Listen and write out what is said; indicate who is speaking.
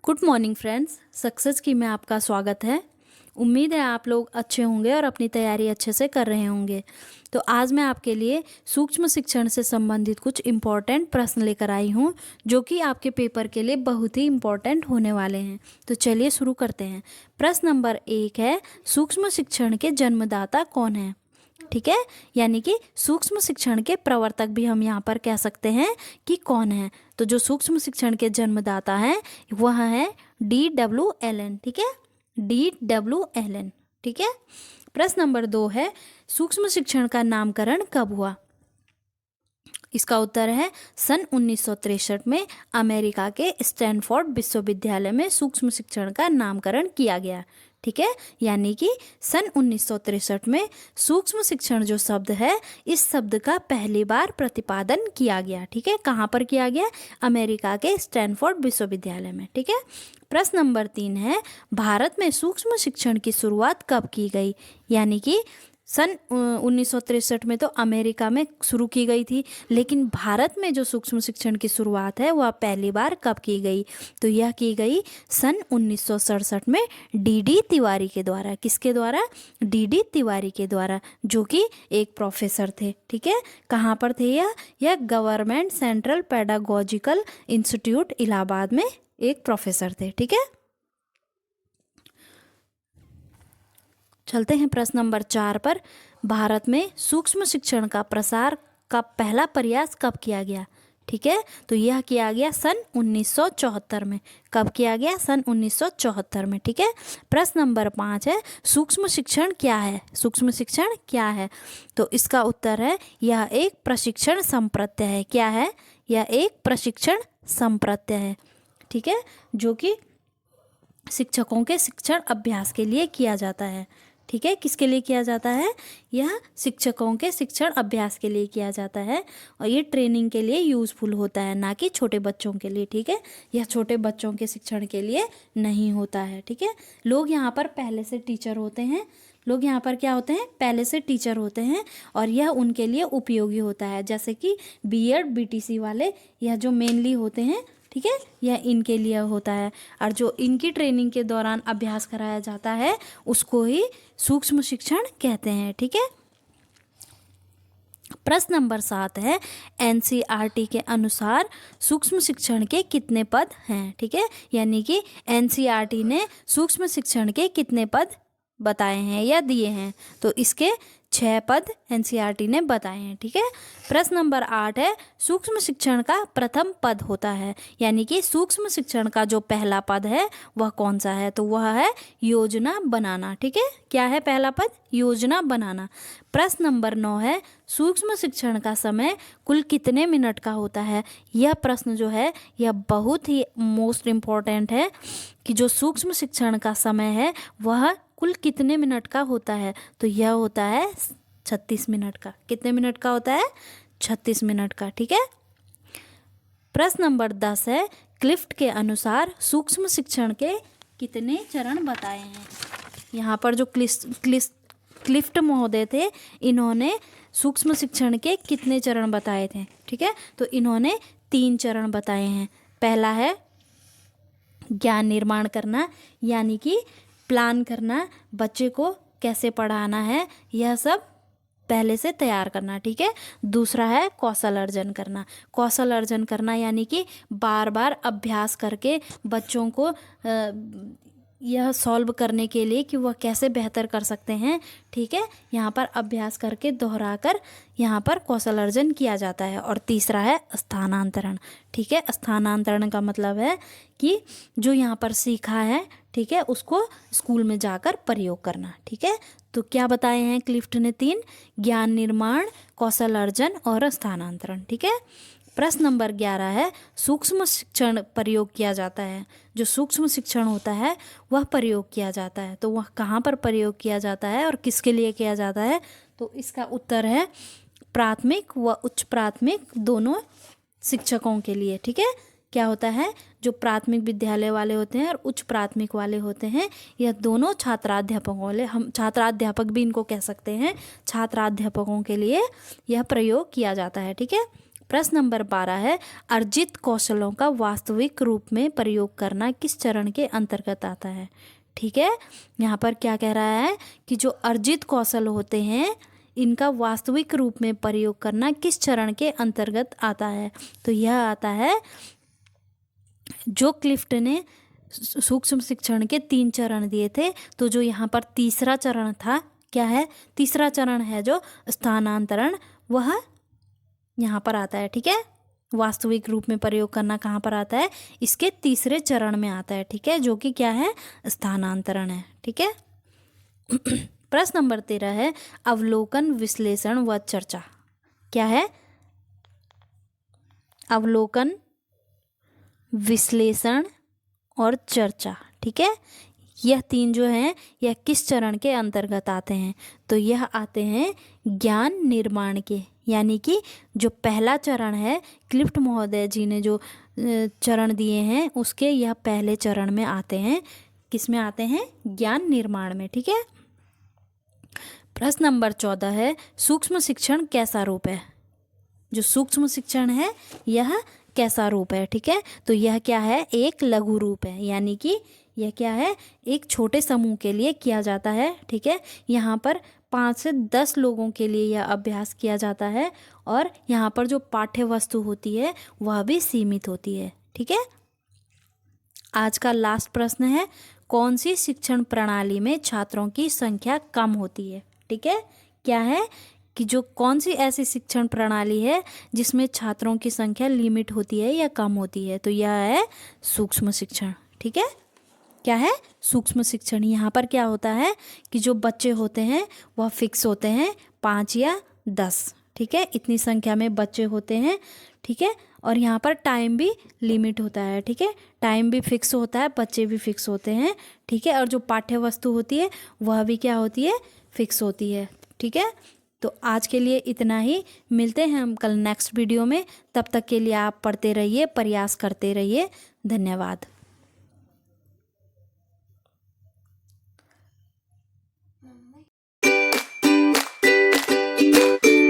Speaker 1: Good morning friends, success की में आपका स्वागत है। उम्मीद है आप लोग अच्छे होंगे और अपनी तैयारी अच्छे से कर रहे होंगे। तो आज मैं आपके लिए सूक्ष्म शिक्षण से संबंधित कुछ इम्पॉर्टेंट प्रश्न लेकर आई हूँ जो कि आपके पेपर के लिए बहुत ही इम्पॉर्टेंट होने वाले हैं। तो चलिए शुरू करते हैं। प्रश्न नंबर 1 है, सूक्ष्म शिक्षण के जन्मदाता कौन है? ठीक है, यानी कि सूक्ष्म शिक्षण के प्रवर्तक भी हम यहाँ पर कह सकते हैं कि कौन है। तो जो सूक्ष्म शिक्षण के जन्मदाता हैं वह है D.W. एलन। ठीक है, D.W. एलन। ठीक है। प्रश्न नंबर 2 है, सूक्ष्म शिक्षण का नामकरण कब हुआ? इसका उत्तर है सन 1963 में अमेरिका के स्टैनफोर्ड विश्वविद्यालय में सूक्ष्म शिक्षण का नामकरण किया गया। ठीक है, यानी कि सन 1963 में सूक्ष्म शिक्षण जो शब्द है, इस शब्द का पहली बार प्रतिपादन किया गया। ठीक है, कहाँ पर किया गया? अमेरिका के स्टैनफोर्ड विश्वविद्यालय में। ठीक है। प्रश्न नंबर 3 है, भारत में सूक्ष्म शिक्षण की शुरुआत कब की गई? यानी कि सन 1963 में तो अमेरिका में शुरू की गई थी, लेकिन भारत में जो सूक्ष्म शिक्षण की शुरुआत है वह पहली बार कब की गई? तो यह की गई सन 1967 में D.D. तिवारी के द्वारा। किसके द्वारा? D.D. तिवारी के द्वारा, जो कि एक प्रोफेसर थे। ठीक है, कहाँ पर थे यह government central pedagogical institute Allahabad में एक प्रोफेसर थे। ठीक है, चलते हैं प्रश्न नंबर 4 पर। भारत में सूक्ष्म शिक्षण का प्रसार का पहला प्रयास कब किया गया? ठीक है, तो यह किया गया सन 1974 में। कब किया गया? सन 1974 में। ठीक है। प्रश्न नंबर 5 है, सूक्ष्म शिक्षण क्या है? सूक्ष्म शिक्षण क्या है? तो इसका उत्तर है यह एक प्रशिक्षण संप्रत्यय है। क्या है? यह एक प्रशिक्षण संप्रत्यय है। ठीक है, जो कि शिक्षकों के शिक्षण अभ्यास के लिए किया जाता है। ठीक है, किसके लिए किया जाता है? यह शिक्षकों के शिक्षण अभ्यास के लिए किया जाता है और ये ट्रेनिंग के लिए यूज़फुल होता है, ना कि छोटे बच्चों के लिए। ठीक है, यह छोटे बच्चों के शिक्षण के लिए नहीं होता है। ठीक है, लोग यहाँ पर पहले से टीचर होते हैं। लोग यहाँ पर क्या होते हैं? पहले से टीचर होते हैं और यह उनके लिए उपयोगी होता है, जैसे कि B.Ed BTC वाले, यह जो मेनली होते हैं। ठीक है, यह इनके लिए होता है और जो इनकी ट्रेनिंग के दौरान अभ्यास कराया जाता है उसको ही सूक्ष्म शिक्षण कहते हैं। ठीक है। प्रश्न नंबर 7 है, NCERT के अनुसार सूक्ष्म शिक्षण के कितने पद हैं? ठीक है, यानी कि NCERT ने सूक्ष्म शिक्षण के कितने पद बताए हैं या दिए हैं? तो इसके 6 पद NCERT ने बताए हैं। ठीक है। प्रश्न नंबर 8 है, सूक्ष्म शिक्षण का प्रथम पद होता है, यानी कि सूक्ष्म शिक्षण का जो पहला पद है वह कौन सा है? तो वह है योजना बनाना। ठीक है, क्या है पहला पद? योजना बनाना। प्रश्न नंबर 9 है, सूक्ष्म शिक्षण का समय कुल कितने मिनट का होता है? यह प्रश्न जो है यह बहुत ही मोस्ट इम्पॉर्टेंट है कि जो सूक्ष्म शिक्षण का समय है वह कुल कितने मिनट का होता है? तो यह होता है 36 मिनट का। कितने मिनट का होता है? 36 मिनट का। ठीक है। प्रश्न नंबर 10 है, क्लिफ्ट के अनुसार सूक्ष्म शिक्षण के कितने चरण बताए हैं? यहाँ पर जो क्लिफ्ट महोदय थे, इन्होंने सूक्ष्म शिक्षण के कितने चरण बताए थे? ठीक है, तो इन्होंने 3 चरण बताए हैं। पहला है ज्ञान निर्माण करना, यानी कि प्लान करना, बच्चे को कैसे पढ़ाना है यह सब पहले से तैयार करना। ठीक है। दूसरा है कौशल अर्जन करना। कौशल अर्जन करना यानी कि बार बार अभ्यास करके बच्चों को यह सॉल्व करने के लिए कि वह कैसे बेहतर कर सकते हैं। ठीक है, यहाँ पर अभ्यास करके दोहराकर यहाँ पर कौशल अर्जन किया जाता है। और तीसरा है स्थानांतरण। ठीक है, स्थानांतरण का मतलब है कि जो यहाँ पर सीखा है, ठीक है, उसको स्कूल में जाकर प्रयोग करना। ठीक है, तो क्या बताए हैं क्लिफ्ट ने? 3, ज्ञान निर्माण, कौशल अर्जन और स्थानांतरण। ठीक है। प्रश्न नंबर 11 है, सूक्ष्म शिक्षण प्रयोग किया जाता है। जो सूक्ष्म शिक्षण होता है वह प्रयोग किया जाता है, तो वह कहाँ पर प्रयोग किया जाता है और किसके लिए किया जाता है? तो इसका उत्तर है प्राथमिक व उच्च प्राथमिक दोनों शिक्षकों के लिए। ठीक है, क्या होता है? जो प्राथमिक विद्यालय वाले होते हैं और उच्च प्राथमिक वाले होते हैं, यह दोनों छात्राध्यापकों वाले, हम छात्राध्यापक भी इनको कह सकते हैं, छात्राध्यापकों के लिए यह प्रयोग किया जाता है। ठीक है। प्रश्न नंबर 12 है, अर्जित कौशलों का वास्तविक रूप में प्रयोग करना किस चरण के अंतर्गत आता है। ठीक है, यहाँ पर क्या कह रहा है कि जो अर्जित कौशल होते हैं इनका वास्तविक रूप में प्रयोग करना किस चरण के अंतर्गत आता है। तो यह आता है, जो क्लिफ्ट ने सूक्ष्म शिक्षण के 3 चरण दिए थे, तो जो यहाँ पर तीसरा चरण था, क्या है, तीसरा चरण है जो स्थानांतरण, वह यहाँ पर आता है। ठीक है, वास्तविक रूप में प्रयोग करना कहाँ पर आता है, इसके तीसरे चरण में आता है। ठीक है, जो कि क्या है, स्थानांतरण है। ठीक है। प्रश्न नंबर 13 है, अवलोकन, विश्लेषण व चर्चा। क्या है, अवलोकन, विश्लेषण और चर्चा। ठीक है, यह 3 जो हैं यह किस चरण के अंतर्गत आते हैं। तो यह आते हैं ज्ञान निर्माण के, यानी कि जो पहला चरण है, क्लिफ्ट महोदय जी ने जो चरण दिए हैं उसके यह पहले चरण में आते हैं। किस में आते हैं, ज्ञान निर्माण में। ठीक है। प्रश्न नंबर 14 है, सूक्ष्म शिक्षण कैसा रूप है। जो सूक्ष्म शिक्षण है यह कैसा रूप है। ठीक है, तो यह क्या है, एक लघु रूप है, यानी कि यह क्या है, एक छोटे समूह के लिए किया जाता है। ठीक है, यहाँ पर 5 से 10 लोगों के लिए यह अभ्यास किया जाता है और यहाँ पर जो पाठ्य वस्तु होती है वह भी सीमित होती है। ठीक है। आज का लास्ट प्रश्न है, कौन सी शिक्षण प्रणाली में छात्रों की संख्या कम होती है। ठीक है, क्या है कि जो कौन सी ऐसी शिक्षण प्रणाली है जिसमें छात्रों की संख्या लिमिट होती है या कम होती है। तो यह है सूक्ष्म शिक्षण। ठीक है, क्या है, सूक्ष्म शिक्षण। यहाँ पर क्या होता है कि जो बच्चे होते हैं वह फिक्स होते हैं, 5 या 10। ठीक है, इतनी संख्या में बच्चे होते हैं। ठीक है, और यहाँ पर टाइम भी लिमिट होता है। ठीक है, टाइम भी फिक्स होता है, बच्चे भी फिक्स होते हैं। ठीक है, और जो पाठ्य वस्तु होती है वह भी क्या होती है, फिक्स होती है। ठीक है, तो आज के लिए इतना ही। मिलते हैं हम कल नेक्स्ट वीडियो में। तब तक के लिए आप पढ़ते रहिए, प्रयास करते रहिए। धन्यवाद।